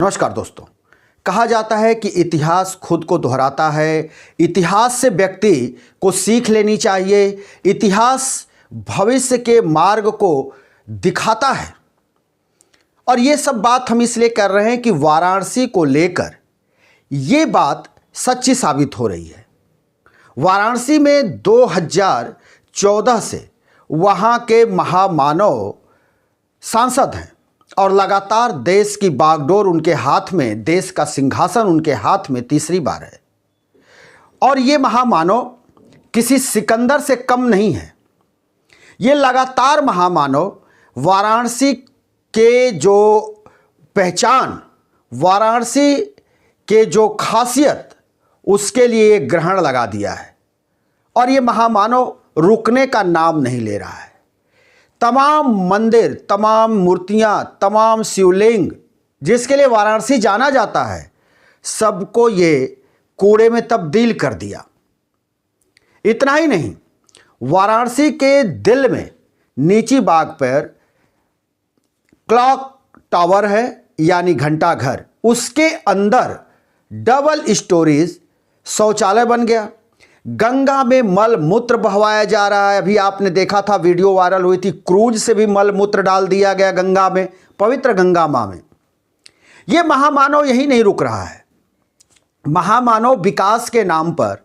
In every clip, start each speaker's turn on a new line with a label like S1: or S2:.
S1: नमस्कार दोस्तों। कहा जाता है कि इतिहास खुद को दोहराता है। इतिहास से व्यक्ति को सीख लेनी चाहिए। इतिहास भविष्य के मार्ग को दिखाता है। और ये सब बात हम इसलिए कर रहे हैं कि वाराणसी को लेकर ये बात सच्ची साबित हो रही है। वाराणसी में 2014 से वहाँ के महामानव सांसद हैं और लगातार देश की बागडोर उनके हाथ में, देश का सिंहासन उनके हाथ में तीसरी बार है। और ये महामानव किसी सिकंदर से कम नहीं है। ये लगातार महामानव वाराणसी के जो पहचान, वाराणसी के जो खासियत, उसके लिए ग्रहण लगा दिया है। और ये महामानव रुकने का नाम नहीं ले रहा है। तमाम मंदिर, तमाम मूर्तियां, तमाम शिवलिंग जिसके लिए वाराणसी जाना जाता है, सबको ये कूड़े में तब्दील कर दिया। इतना ही नहीं, वाराणसी के दिल में नीची बाग पर क्लॉक टावर है, यानी घंटा घर। उसके अंदर डबल स्टोरीज शौचालय बन गया। गंगा में मल मूत्र बहवाया जा रहा है। अभी आपने देखा था, वीडियो वायरल हुई थी, क्रूज से भी मल मूत्र डाल दिया गया गंगा में, पवित्र गंगा मां में। यह महामानव यही नहीं रुक रहा है। महामानव विकास के नाम पर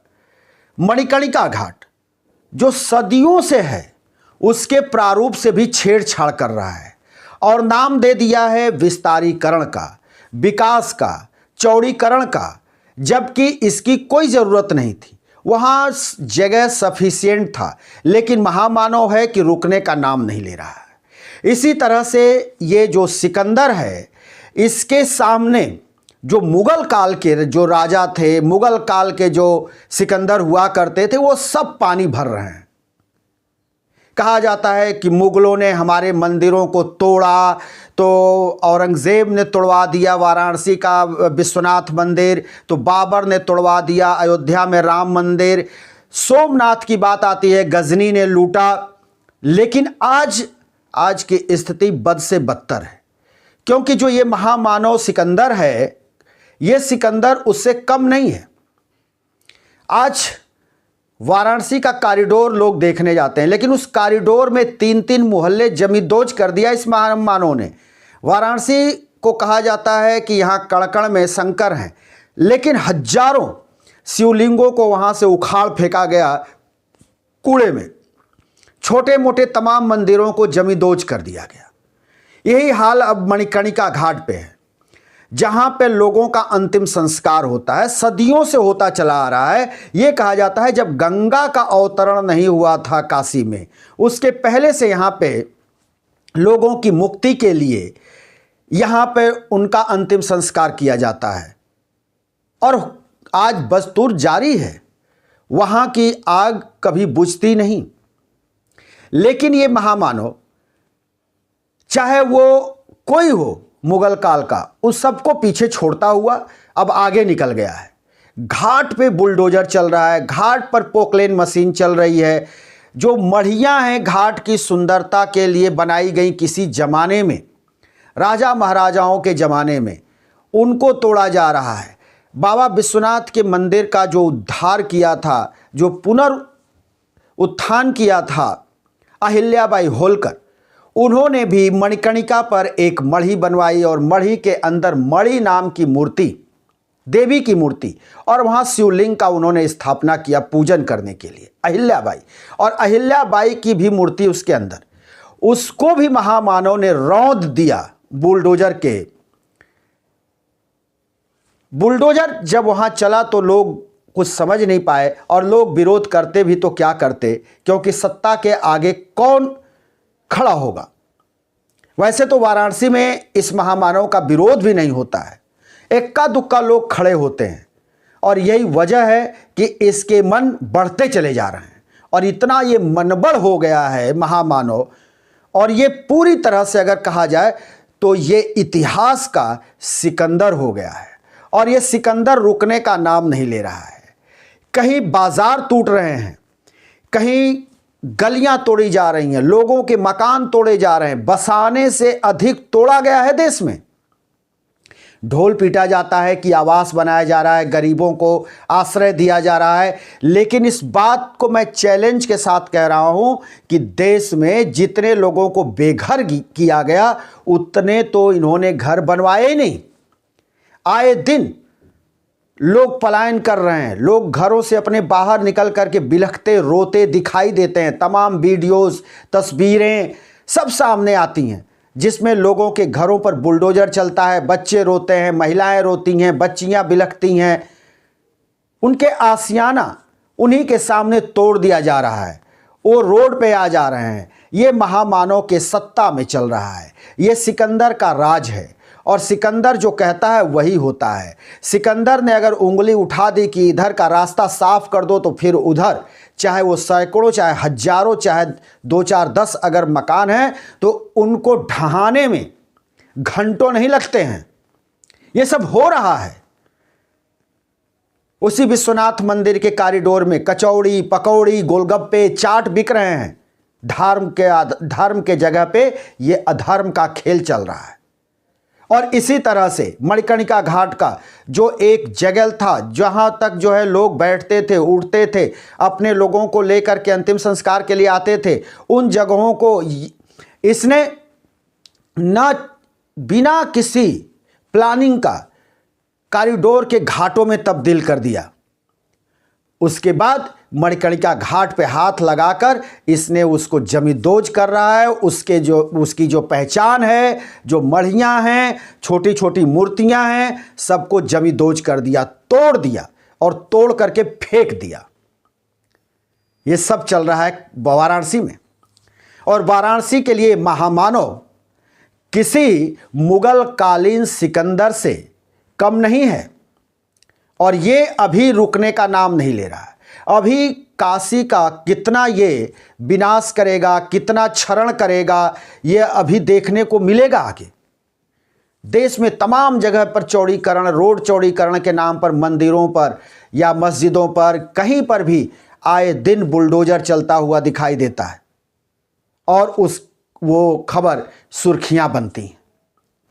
S1: मणिकर्णिका घाट, जो सदियों से है, उसके प्रारूप से भी छेड़छाड़ कर रहा है और नाम दे दिया है विस्तारीकरण का, विकास का, चौड़ीकरण का, जबकि इसकी कोई जरूरत नहीं थी। वहाँ जगह सफिशिएंट था, लेकिन महामानव है कि रुकने का नाम नहीं ले रहा है। इसी तरह से ये जो सिकंदर है, इसके सामने जो मुगल काल के जो राजा थे, मुगल काल के जो सिकंदर हुआ करते थे, वो सब पानी भर रहे हैं। कहा जाता है कि मुगलों ने हमारे मंदिरों को तोड़ा, तो औरंगज़ेब ने तोड़वा दिया वाराणसी का विश्वनाथ मंदिर, तो बाबर ने तोड़वा दिया अयोध्या में राम मंदिर, सोमनाथ की बात आती है, गजनी ने लूटा। लेकिन आज की स्थिति बद से बदतर है, क्योंकि जो ये महामानव सिकंदर है, ये सिकंदर उससे कम नहीं है। आज वाराणसी का कॉरिडोर लोग देखने जाते हैं, लेकिन उस कॉरिडोर में 3-3 मोहल्ले जमींदोज कर दिया इस महामानव ने। वाराणसी को कहा जाता है कि यहाँ कण-कण में शंकर हैं, लेकिन हजारों शिवलिंगों को वहाँ से उखाड़ फेंका गया कूड़े में। छोटे मोटे तमाम मंदिरों को जमींदोज कर दिया गया। यही हाल अब मणिकर्णिका घाट पे है, जहां पे लोगों का अंतिम संस्कार होता है। सदियों से होता चला आ रहा है। यह कहा जाता है जब गंगा का अवतरण नहीं हुआ था काशी में, उसके पहले से यहां पे लोगों की मुक्ति के लिए यहां पे उनका अंतिम संस्कार किया जाता है। और आज बस्तूर जारी है, वहां की आग कभी बुझती नहीं। लेकिन ये महामानव, चाहे वो कोई हो मुगल काल का, उस सबको पीछे छोड़ता हुआ अब आगे निकल गया है। घाट पे बुलडोजर चल रहा है, घाट पर पोकलेन मशीन चल रही है। जो मढ़ियाँ हैं घाट की सुंदरता के लिए बनाई गई किसी जमाने में, राजा महाराजाओं के ज़माने में, उनको तोड़ा जा रहा है। बाबा विश्वनाथ के मंदिर का जो उद्धार किया था, जो पुनरुत्थान किया था अहिल्याबाई होलकर, उन्होंने भी मणिकर्णिका पर एक मढ़ी बनवाई और मढ़ी के अंदर मणि नाम की मूर्ति, देवी की मूर्ति, और वहाँ शिवलिंग का उन्होंने स्थापना किया पूजन करने के लिए, अहिल्याबाई। और अहिल्याबाई की भी मूर्ति उसके अंदर, उसको भी महामानव ने रौंद दिया बुलडोजर के। बुलडोजर जब वहाँ चला तो लोग कुछ समझ नहीं पाए, और लोग विरोध करते भी तो क्या करते, क्योंकि सत्ता के आगे कौन खड़ा होगा। वैसे तो वाराणसी में इस महामानव का विरोध भी नहीं होता है, इक्का दुक्का लोग खड़े होते हैं। और यही वजह है कि इसके मन बढ़ते चले जा रहे हैं, और इतना ये मनबड़ हो गया है महामानव। और ये पूरी तरह से अगर कहा जाए तो ये इतिहास का सिकंदर हो गया है, और ये सिकंदर रुकने का नाम नहीं ले रहा है। कहीं बाजार टूट रहे हैं, कहीं गलियां तोड़ी जा रही हैं, लोगों के मकान तोड़े जा रहे हैं। बसाने से अधिक तोड़ा गया है देश में। ढोल पीटा जाता है कि आवास बनाया जा रहा है, गरीबों को आश्रय दिया जा रहा है। लेकिन इस बात को मैं चैलेंज के साथ कह रहा हूं कि देश में जितने लोगों को बेघर किया गया उतने तो इन्होंने घर बनवाए ही नहीं। आए दिन लोग पलायन कर रहे हैं, लोग घरों से अपने बाहर निकल करके बिलखते रोते दिखाई देते हैं। तमाम वीडियोस, तस्वीरें सब सामने आती हैं जिसमें लोगों के घरों पर बुलडोजर चलता है, बच्चे रोते हैं, महिलाएं रोती हैं, बच्चियां बिलखती हैं। उनके आशियाना उन्हीं के सामने तोड़ दिया जा रहा है, वो रोड पे आ जा रहे हैं। ये महामानव के सत्ता में चल रहा है, ये सिकंदर का राज है और सिकंदर जो कहता है वही होता है। सिकंदर ने अगर उंगली उठा दी कि इधर का रास्ता साफ कर दो, तो फिर उधर चाहे वो सैकड़ों, चाहे हजारों, चाहे 2 4 10 अगर मकान हैं तो उनको ढहाने में घंटों नहीं लगते हैं। ये सब हो रहा है। उसी विश्वनाथ मंदिर के कॉरिडोर में कचौड़ी, पकौड़ी, गोलगप्पे, चाट बिक रहे हैं। धर्म के जगह पे ये अधर्म का खेल चल रहा है। और इसी तरह से मणिकर्णिका घाट का जो एक जगह था जहां तक जो है लोग बैठते थे, उठते थे, अपने लोगों को लेकर के अंतिम संस्कार के लिए आते थे, उन जगहों को इसने न बिना किसी प्लानिंग का कॉरिडोर के घाटों में तब्दील कर दिया। उसके बाद मणिकर्णिका घाट पे हाथ लगाकर इसने उसको जमींदोज कर रहा है। उसकी जो पहचान है, जो मढ़ियाँ हैं, छोटी छोटी मूर्तियाँ हैं, सबको जमींदोज कर दिया, तोड़ दिया और तोड़ करके फेंक दिया। ये सब चल रहा है वाराणसी में। और वाराणसी के लिए महामानव किसी मुगल कालीन सिकंदर से कम नहीं है और ये अभी रुकने का नाम नहीं ले रहा है। अभी काशी का कितना ये विनाश करेगा, कितना क्षरण करेगा, ये अभी देखने को मिलेगा आगे। देश में तमाम जगह पर चौड़ीकरण, रोड चौड़ीकरण के नाम पर मंदिरों पर या मस्जिदों पर कहीं पर भी आए दिन बुलडोजर चलता हुआ दिखाई देता है और वो खबर सुर्खियां बनती हैं।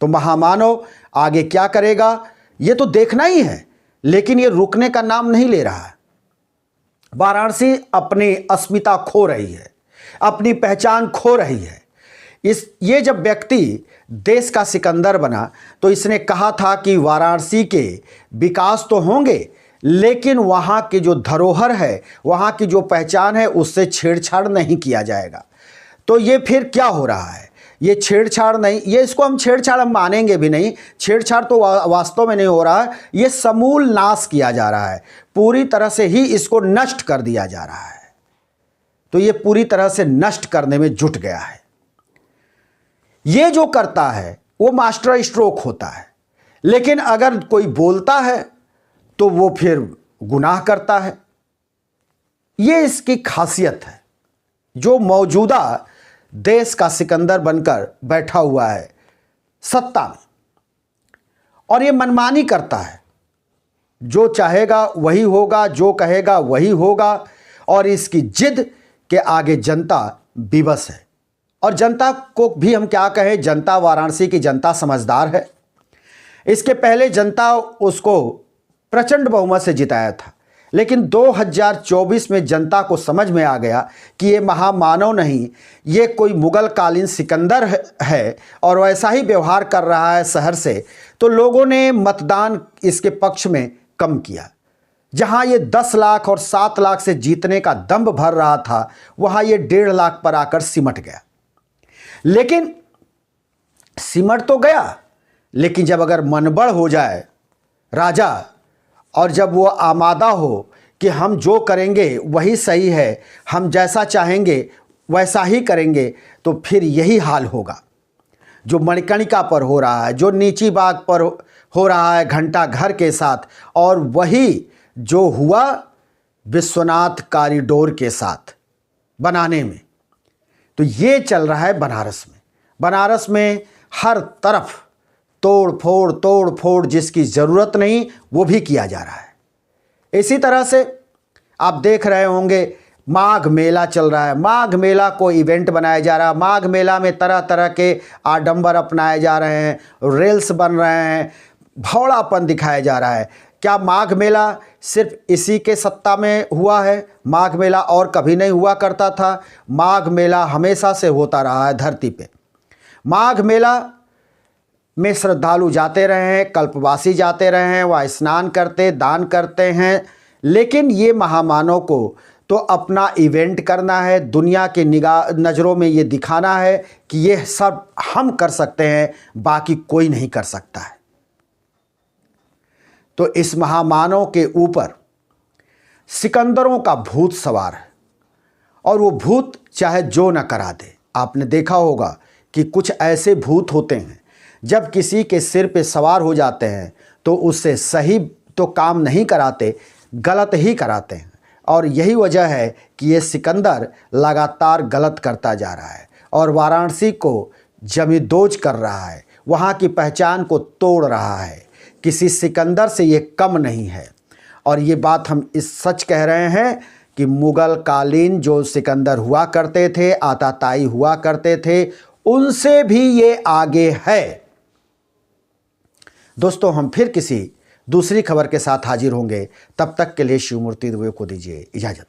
S1: तो महामानव आगे क्या करेगा ये तो देखना ही है, लेकिन ये रुकने का नाम नहीं ले रहा है। वाराणसी अपनी अस्मिता खो रही है, अपनी पहचान खो रही है। ये जब व्यक्ति देश का सिकंदर बना तो इसने कहा था कि वाराणसी के विकास तो होंगे, लेकिन वहाँ की जो धरोहर है, वहाँ की जो पहचान है, उससे छेड़छाड़ नहीं किया जाएगा। तो ये फिर क्या हो रहा है? ये छेड़छाड़ नहीं, ये इसको हम छेड़छाड़ हम मानेंगे भी नहीं। छेड़छाड़ तो वास्तव में नहीं हो रहा है, ये समूल नाश किया जा रहा है, पूरी तरह से ही इसको नष्ट कर दिया जा रहा है। तो ये पूरी तरह से नष्ट करने में जुट गया है। ये जो करता है वो मास्टर स्ट्रोक होता है, लेकिन अगर कोई बोलता है तो वो फिर गुनाह करता है। ये इसकी खासियत है। जो मौजूदा देश का सिकंदर बनकर बैठा हुआ है सत्ता में, और ये मनमानी करता है, जो चाहेगा वही होगा, जो कहेगा वही होगा, और इसकी जिद के आगे जनता विवश है। और जनता को भी हम क्या कहें, जनता, वाराणसी की जनता समझदार है। इसके पहले जनता उसको प्रचंड बहुमत से जिताया था, लेकिन 2024 में जनता को समझ में आ गया कि ये महामानव नहीं, ये कोई मुगल कालीन सिकंदर है और वैसा ही व्यवहार कर रहा है शहर से। तो लोगों ने मतदान इसके पक्ष में कम किया। जहां ये 10 लाख और 7 लाख से जीतने का दंभ भर रहा था, वहां ये 1.5 लाख पर आकर सिमट गया। लेकिन सिमट तो गया, लेकिन जब अगर मनबड़ हो जाए राजा, और जब वो आमादा हो कि हम जो करेंगे वही सही है, हम जैसा चाहेंगे वैसा ही करेंगे, तो फिर यही हाल होगा जो मणिकर्णिका पर हो रहा है, जो नीची बाग पर हो रहा है घंटा घर के साथ, और वही जो हुआ विश्वनाथ कॉरिडोर के साथ बनाने में। तो ये चल रहा है बनारस में। बनारस में हर तरफ तोड़ फोड़ जिसकी ज़रूरत नहीं वो भी किया जा रहा है। इसी तरह से आप देख रहे होंगे माघ मेला चल रहा है। माघ मेला को इवेंट बनाया जा रहा है। माघ मेला में तरह तरह के आडंबर अपनाए जा रहे हैं, रेल्स बन रहे हैं, भौड़ापन दिखाया जा रहा है। क्या माघ मेला सिर्फ इसी के सत्ता में हुआ है? माघ मेला और कभी नहीं हुआ करता था। माघ मेला हमेशा से होता रहा है धरती पे। माघ मेला में श्रद्धालु जाते रहे हैं, कल्पवासी जाते रहे हैं, वह स्नान करते, दान करते हैं। लेकिन ये महामानव को तो अपना इवेंट करना है, दुनिया के नज़रों में ये दिखाना है कि ये सब हम कर सकते हैं, बाकी कोई नहीं कर सकता है। तो इस महामानव के ऊपर सिकंदरों का भूत सवार है, और वो भूत चाहे जो न करा दे। आपने देखा होगा कि कुछ ऐसे भूत होते हैं, जब किसी के सिर पे सवार हो जाते हैं तो उससे सही तो काम नहीं कराते, गलत ही कराते हैं। और यही वजह है कि ये सिकंदर लगातार गलत करता जा रहा है और वाराणसी को जमींदोज कर रहा है, वहाँ की पहचान को तोड़ रहा है। किसी सिकंदर से ये कम नहीं है। और ये बात हम इस सच कह रहे हैं कि मुग़ल कालीन जो सिकंदर हुआ करते थे, आताताई हुआ करते थे, उनसे भी ये आगे है। दोस्तों, हम फिर किसी दूसरी खबर के साथ हाजिर होंगे। तब तक के लिए शिवमूर्ति दुबे को दीजिए इजाज़त।